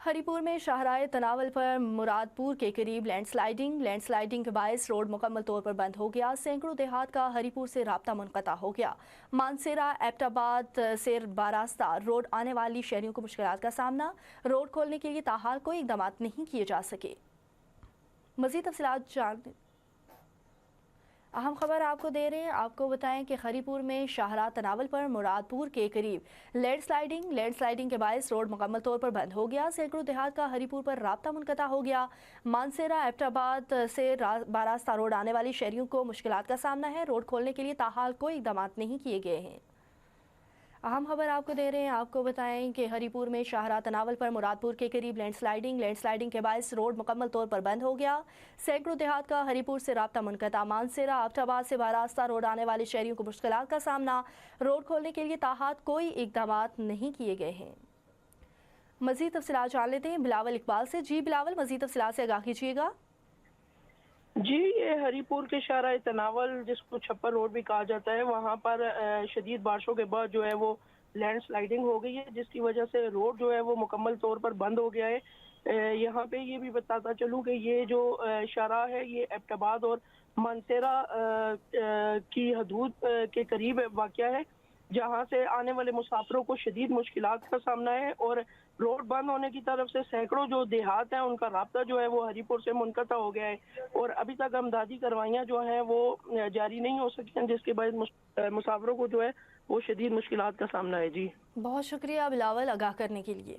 हरीपुर में शाहराह तनावल पर मुरादपुर के करीब लैंड स्लाइडिंग के बायस रोड मुकम्मल तौर पर बंद हो गया। सैकड़ों देहात का हरीपुर से राब्ता मुनक़ता हो गया। मानसेरा एबटाबाद से बारास्ता रोड आने वाली शहरियों को मुश्किलात का सामना। रोड खोलने के लिए ताहाल कोई इक़दाम नहीं किए जा सके। मज़ीद तफ़सीलात जानते अहम खबर आपको दे रहे हैं। आपको बताएं कि हरीपुर में शाहराह तनावल पर मुरादपुर के करीब लैंड स्लाइडिंग के बायस रोड मुकम्मल तौर पर बंद हो गया। सैकड़ों देहात का हरीपुर पर राब्ता मुनक़ता हो गया। मानसेरा एबटाबाद से बारास्ता रोड आने वाली शहरियों को मुश्किलात का सामना है। रोड खोलने के लिए ताहाल कोई इक़दाम नहीं किए गए हैं। अहम खबर आपको दे रहे हैं। आपको बताएं कि हरीपुर में शाहराह तनावल पर मुरादपुर के करीब लैंड स्लाइडिंग के बायस रोड मुकम्मल तौर पर बंद हो गया। सैकड़ों देहात का हरीपुर से राब्ता मुनक़ता। मानसेरा एबटाबाद से बारास्ता रोड आने वाले शहरियों को मुश्किलात का सामना। रोड खोलने के लिए ताहाल कोई इक़दाम नहीं किए गए हैं। मज़ीद तफ़सीलात जान लेते हैं बिलावल इकबाल से। जी बिलावल, मज़ीद तफ़सीलात से आगाह कीजिएगा। जी, ये हरीपुर के शाहराह तनावल, जिसको छप्पर रोड भी कहा जाता है, वहाँ पर शदीद बारिशों के बाद जो है वो लैंड स्लाइडिंग हो गई है, जिसकी वजह से रोड जो है वो मुकम्मल तौर पर बंद हो गया है। यहाँ पे ये भी बताता चलूँ कि ये जो शाहराह है ये एबटाबाद और मानसेरा की हदूद के करीब वाक़या है, जहाँ से आने वाले मुसाफिरों को शदीद मुश्किलात का सामना है। और रोड बंद होने की तरफ से सैकड़ों जो देहात हैं उनका राब्ता जो है वो हरीपुर से मुनक़ता हो गया है और अभी तक अमदादी कार्रवाइयाँ जो हैं वो जारी नहीं हो सकी हैं, जिसके बाद मुसाफिरों को जो है वो शदीद मुश्किलात का सामना है। जी, बहुत शुक्रिया बिलावल आगाह करने के लिए।